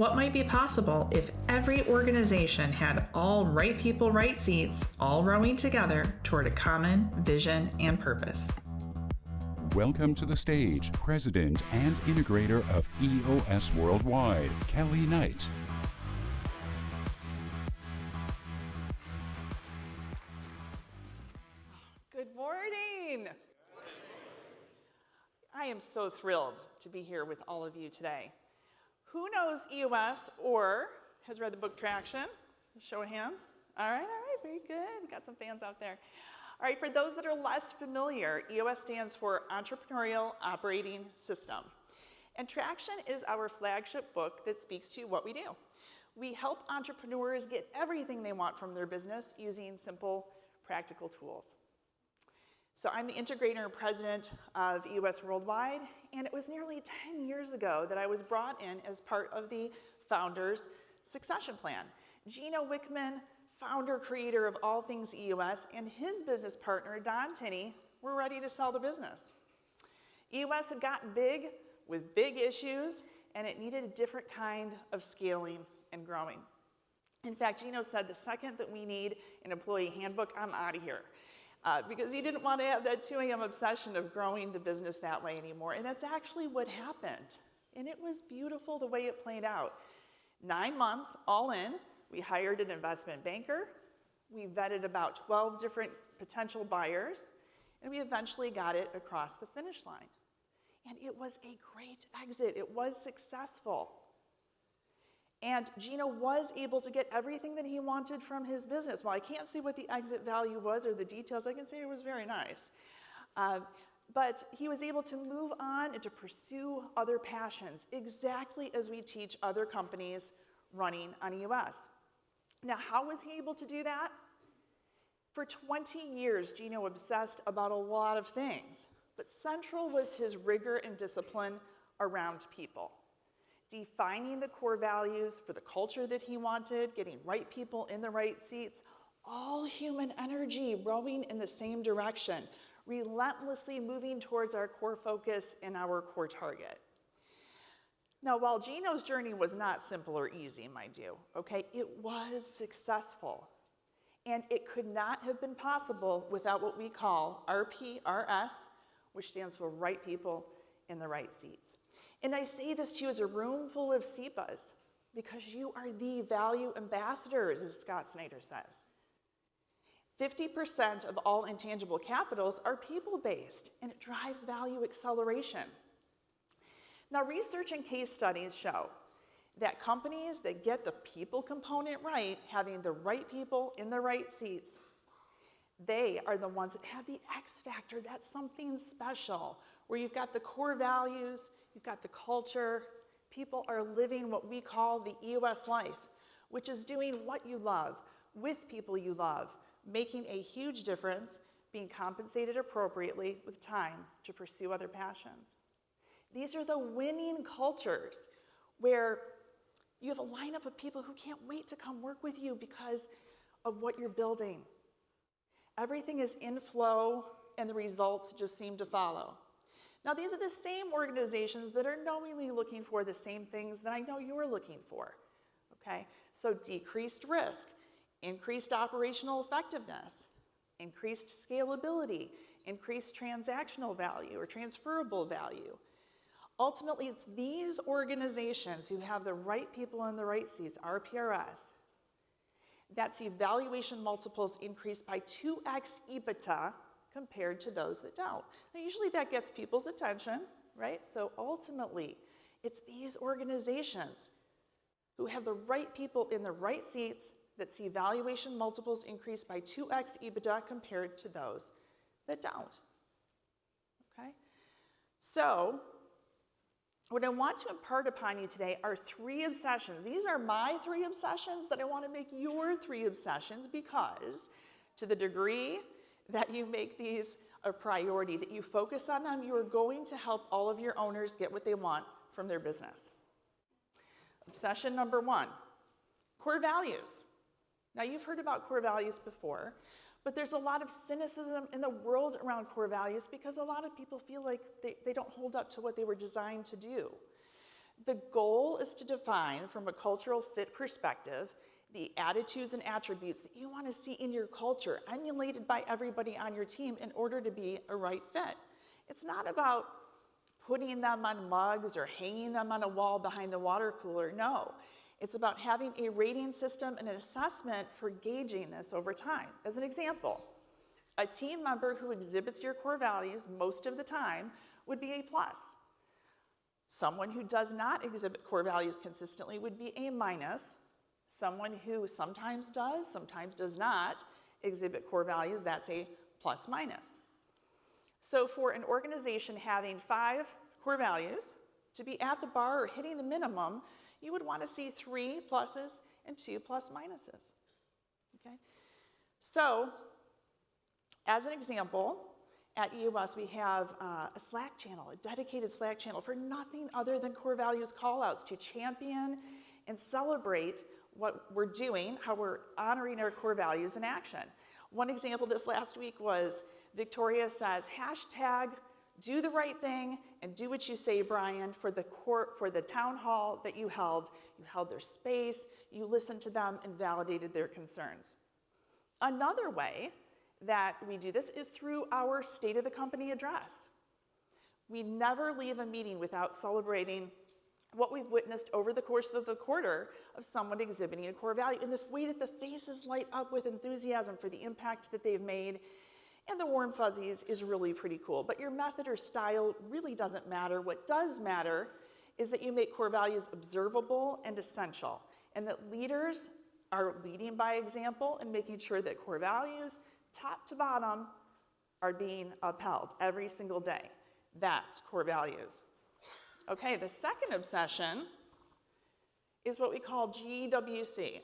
What might be possible if every organization had all right people, right seats, all rowing together toward a common vision and purpose? Welcome to the stage, President and Integrator of EOS Worldwide, Kelly Knight. Good morning. I am so thrilled to be here with all of you today. Who knows EOS or has read the book Traction? Show of hands. All right, very good. Got some fans out there. All right, for those that are less familiar, EOS stands for Entrepreneurial Operating System. And Traction is our flagship book that speaks to what we do. We help entrepreneurs get everything they want from their business using simple, practical tools. So I'm the integrator and president of EOS Worldwide, and it was nearly 10 years ago that I was brought in as part of the founder's succession plan. Gino Wickman, founder, creator of all things EOS, and his business partner, Don Tinney, were ready to sell the business. EOS had gotten big with big issues, and it needed a different kind of scaling and growing. In fact, Gino said, the second that we need an employee handbook, I'm out of here. Because he didn't want to have that 2 a.m. obsession of growing the business that way anymore. And that's actually what happened. And it was beautiful the way it played out. 9 months, all in, we hired an investment banker. We vetted about 12 different potential buyers. And we eventually got it across the finish line. And it was a great exit. It was successful. And Gino was able to get everything that he wanted from his business. While I can't say what the exit value was or the details, I can say it was very nice. But he was able to move on and to pursue other passions, exactly as we teach other companies running on EOS. Now, how was he able to do that? For 20 years, Gino obsessed about a lot of things, but central was his rigor and discipline around people. Defining the core values for the culture that he wanted, getting right people in the right seats, all human energy rowing in the same direction, relentlessly moving towards our core focus and our core target. Now, while Gino's journey was not simple or easy, mind you, okay, it was successful. And it could not have been possible without what we call RPRS, which stands for right people in the right seats. And I say this to you as a room full of CEPAs, because you are the value ambassadors, as Scott Snyder says. 50% of all intangible capitals are people-based, and it drives value acceleration. Now, research and case studies show that companies that get the people component right, having the right people in the right seats, they are the ones that have the X factor. That's something special, where you've got the core values, you've got the culture, people are living what we call the EOS life, which is doing what you love, with people you love, making a huge difference, being compensated appropriately with time to pursue other passions. These are the winning cultures where you have a lineup of people who can't wait to come work with you because of what you're building. Everything is in flow, and the results just seem to follow. Now, these are the same organizations that are knowingly looking for the same things that I know you're looking for, okay? So decreased risk, increased operational effectiveness, increased scalability, increased transactional value or transferable value. Ultimately, it's these organizations who have the right people in the right seats, RPRS, that see valuation multiples increase by 2x EBITDA compared to those that don't. Now, usually that gets people's attention, right? So ultimately, it's these organizations who have the right people in the right seats that see valuation multiples increase by 2x EBITDA compared to those that don't, okay? So, what I want to impart upon you today are 3 obsessions. These are my 3 obsessions that I want to make your 3 obsessions, because to the degree that you make these a priority, that you focus on them, you are going to help all of your owners get what they want from their business. Obsession number 1, core values. Now, you've heard about core values before, but there's a lot of cynicism in the world around core values because a lot of people feel like they don't hold up to what they were designed to do. The goal is to define, from a cultural fit perspective, the attitudes and attributes that you want to see in your culture, emulated by everybody on your team in order to be a right fit. It's not about putting them on mugs or hanging them on a wall behind the water cooler. No, it's about having a rating system and an assessment for gauging this over time. As an example, a team member who exhibits your core values most of the time would be A+. Someone who does not exhibit core values consistently would be A-. Someone who sometimes does not exhibit core values, that's a +-. So for an organization having 5 core values, to be at the bar or hitting the minimum, you would want to see 3 pluses and 2 +-. Okay? So, as an example, at EOS we have a Slack channel, a dedicated Slack channel for nothing other than core values callouts to champion and celebrate what we're doing, how we're honoring our core values in action. One example this last week was Victoria says, #do the right thing and do what you say, Brian, for the town hall that you held. You held their space, you listened to them and validated their concerns. Another way that we do this is through our State of the Company address. We never leave a meeting without celebrating what we've witnessed over the course of the quarter of someone exhibiting a core value, and the way that the faces light up with enthusiasm for the impact that they've made, and the warm fuzzies is really pretty cool. But your method or style really doesn't matter. What does matter is that you make core values observable and essential, and that leaders are leading by example and making sure that core values, top to bottom, are being upheld every single day. That's core values. Okay, the second obsession is what we call GWC.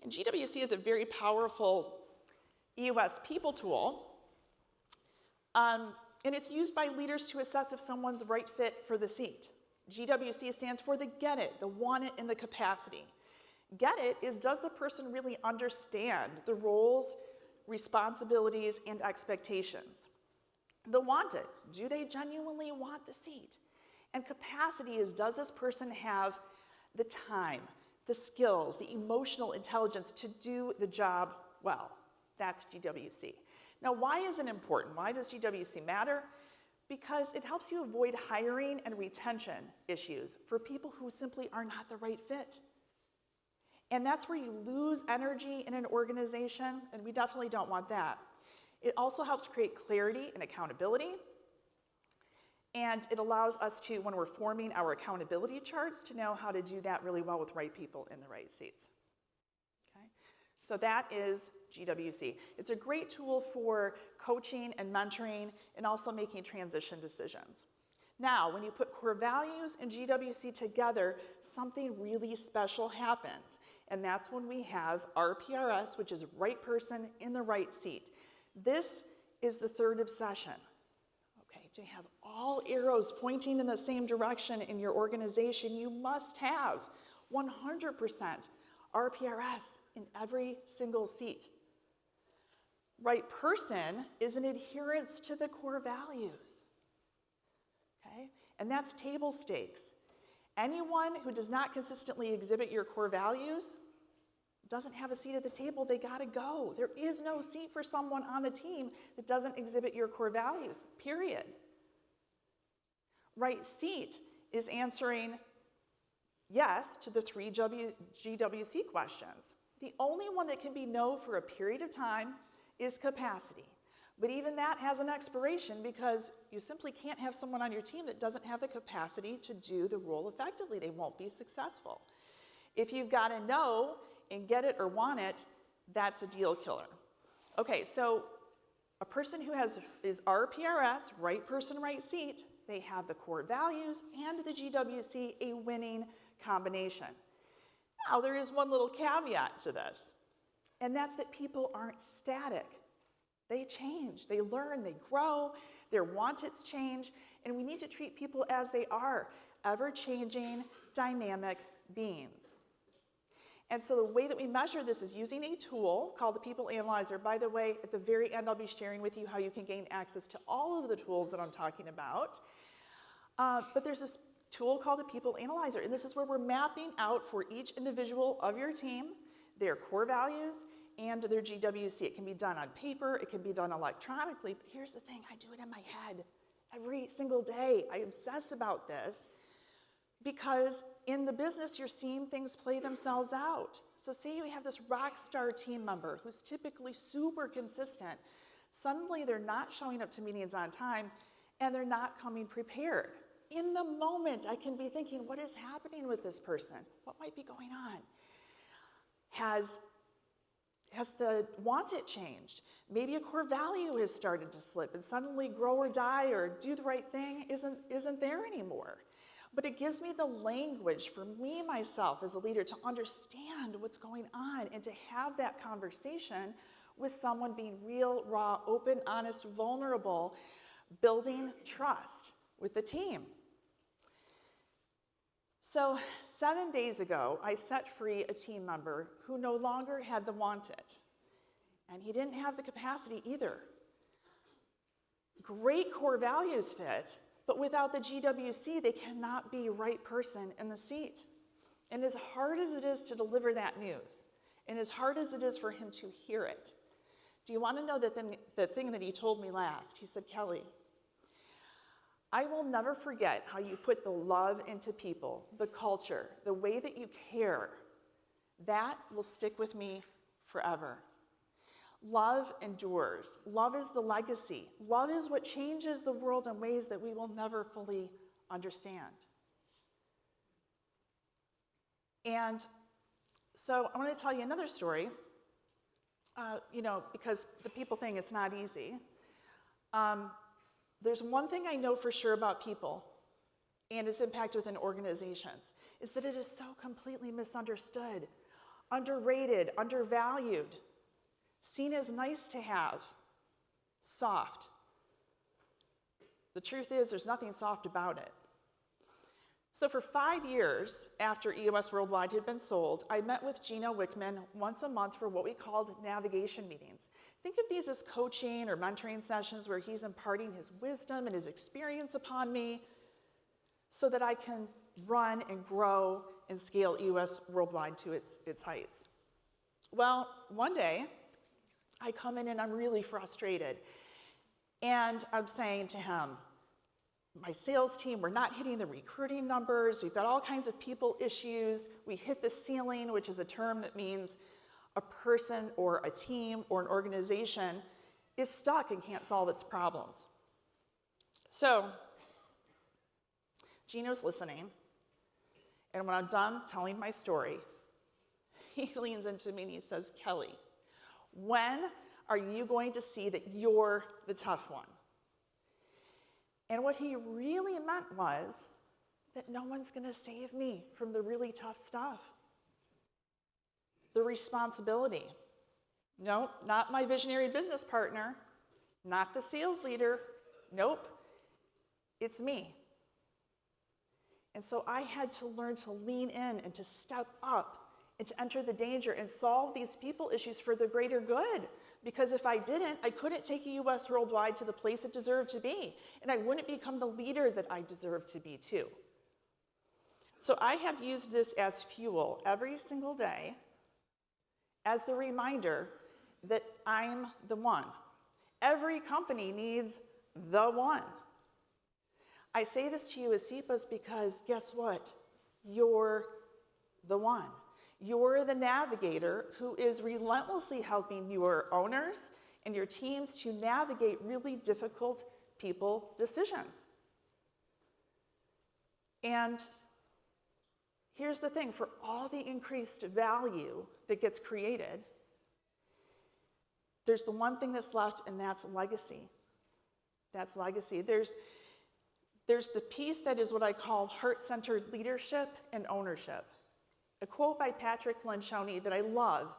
And GWC is a very powerful EOS people tool, and it's used by leaders to assess if someone's the right fit for the seat. GWC stands for the get it, the want it, and the capacity. Get it is, does the person really understand the roles, responsibilities, and expectations? The want it, do they genuinely want the seat? And capacity is, does this person have the time, the skills, the emotional intelligence to do the job well? That's GWC. Now, why is it important? Why does GWC matter? Because it helps you avoid hiring and retention issues for people who simply are not the right fit. And that's where you lose energy in an organization, and we definitely don't want that. It also helps create clarity and accountability, and it allows us to, when we're forming our accountability charts, to know how to do that really well with right people in the right seats. Okay? So that is GWC. It's a great tool for coaching and mentoring and also making transition decisions. Now, when you put core values and GWC together, something really special happens. And that's when we have RPRS, which is right person in the right seat. This is the third obsession. Okay, to have all arrows pointing in the same direction in your organization, you must have 100% RPRS in every single seat. Right person is an adherence to the core values. Okay? And that's table stakes. Anyone who does not consistently exhibit your core values doesn't have a seat at the table. They gotta go. There is no seat for someone on the team that doesn't exhibit your core values, period. Right seat is answering yes to the 3 GWC questions. The only one that can be no for a period of time is capacity. But even that has an expiration, because you simply can't have someone on your team that doesn't have the capacity to do the role effectively. They won't be successful. If you've got a no and get it or want it, that's a deal killer. Okay, so a person who is RPRS, right person, right seat, they have the core values and the GWC, a winning combination. Now, there is one little caveat to this, and that's that people aren't static. They change, they learn, they grow, their want-its change, and we need to treat people as they are, ever-changing, dynamic beings. And so the way that we measure this is using a tool called the People Analyzer. By the way, at the very end, I'll be sharing with you how you can gain access to all of the tools that I'm talking about. But there's this tool called a People Analyzer, and this is where we're mapping out for each individual of your team their core values and their GWC. It can be done on paper, it can be done electronically, but here's the thing, I do it in my head every single day. I obsess about this because in the business, you're seeing things play themselves out. So say you have this rock star team member who's typically super consistent. Suddenly, they're not showing up to meetings on time, and they're not coming prepared. In the moment, I can be thinking, what is happening with this person? What might be going on? Has the want it changed? Maybe a core value has started to slip, and suddenly grow or die or do the right thing isn't there anymore. But it gives me the language for me, myself, as a leader to understand what's going on and to have that conversation with someone being real, raw, open, honest, vulnerable, building trust with the team. So 7 days ago, I set free a team member who no longer had the want it. And he didn't have the capacity either. Great core values fit, but without the GWC, they cannot be right person in the seat. And as hard as it is to deliver that news, and as hard as it is for him to hear it, do you want to know the thing that he told me last? He said, Kelly, I will never forget how you put the love into people, the culture, the way that you care. That will stick with me forever. Love endures. Love is the legacy. Love is what changes the world in ways that we will never fully understand. And so I want to tell you another story, because the people thing, it's not easy. There's one thing I know for sure about people and its impact within organizations is that it is so completely misunderstood, underrated, undervalued, seen as nice to have, soft. The truth is, there's nothing soft about it. So for 5 years after EOS Worldwide had been sold, I met with Gino Wickman once a month for what we called navigation meetings. Think of these as coaching or mentoring sessions where he's imparting his wisdom and his experience upon me so that I can run and grow and scale EOS Worldwide to its heights. Well, one day, I come in and I'm really frustrated. And I'm saying to him, my sales team, we're not hitting the recruiting numbers. We've got all kinds of people issues. We hit the ceiling, which is a term that means a person or a team or an organization is stuck and can't solve its problems. So, Gino's listening. And when I'm done telling my story, he leans into me and he says, Kelly, when are you going to see that you're the tough one? And what he really meant was that no one's going to save me from the really tough stuff. The responsibility. Nope, not my visionary business partner, not the sales leader. Nope, it's me. And so I had to learn to lean in and to step up and to enter the danger and solve these people issues for the greater good. Because if I didn't, I couldn't take EOS Worldwide to the place it deserved to be. And I wouldn't become the leader that I deserve to be too. So I have used this as fuel every single day as the reminder that I'm the one. Every company needs the one. I say this to you as CEPAs because guess what? You're the one. You're the navigator who is relentlessly helping your owners and your teams to navigate really difficult people decisions. And here's the thing, for all the increased value that gets created, there's the one thing that's left, and that's legacy. That's legacy. There's the piece that is what I call heart-centered leadership and ownership. A quote by Patrick Lencioni that I love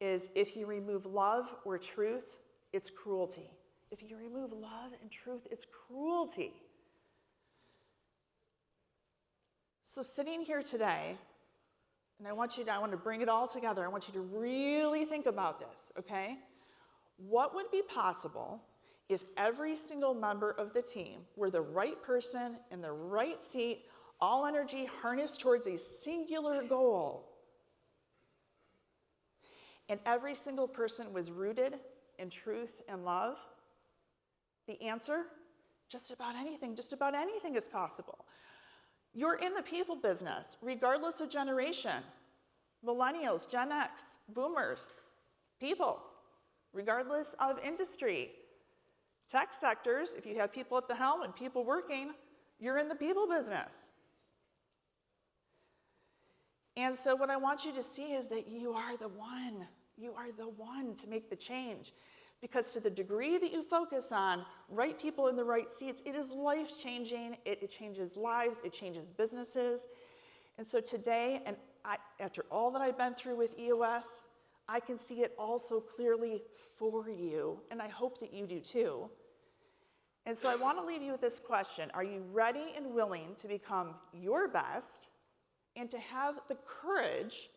is, if you remove love or truth, it's cruelty. If you remove love and truth, it's cruelty. So sitting here today, And I want to bring it all together. I want you to really think about this, okay? What would be possible if every single member of the team were the right person in the right seat, all energy harnessed towards a singular goal? And every single person was rooted in truth and love? The answer? Just about anything is possible. You're in the people business, regardless of generation. Millennials, Gen X, boomers, people, regardless of industry. Tech sectors, if you have people at the helm and people working, you're in the people business. And so what I want you to see is that you are the one. You are the one to make the change. Because to the degree that you focus on right people in the right seats, it is life-changing, it changes lives, it changes businesses. And so today, and after all that I've been through with EOS, I can see it also clearly for you, and I hope that you do too. And so I want to leave you with this question. Are you ready and willing to become your best and to have the courage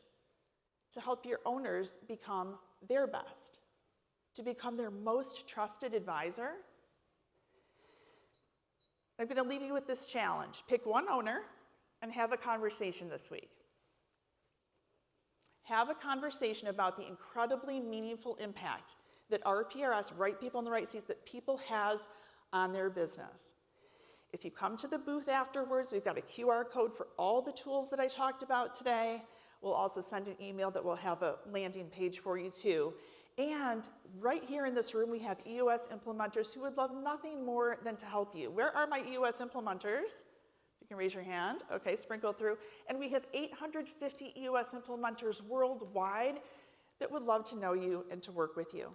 to help your owners become their best? To become their most trusted advisor? I'm going to leave you with this challenge. Pick one owner and have a conversation this week. Have a conversation about the incredibly meaningful impact that RPRS, right people in the right seats, that people has on their business. If you come to the booth afterwards, we've got a QR code for all the tools that I talked about today. We'll also send an email that will have a landing page for you too. And right here in this room, we have EOS implementers who would love nothing more than to help you. Where are my EOS implementers? You can raise your hand. Okay, sprinkle through. And we have 850 EOS implementers worldwide that would love to know you and to work with you.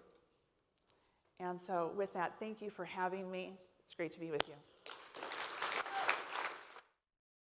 And so with that, thank you for having me. It's great to be with you.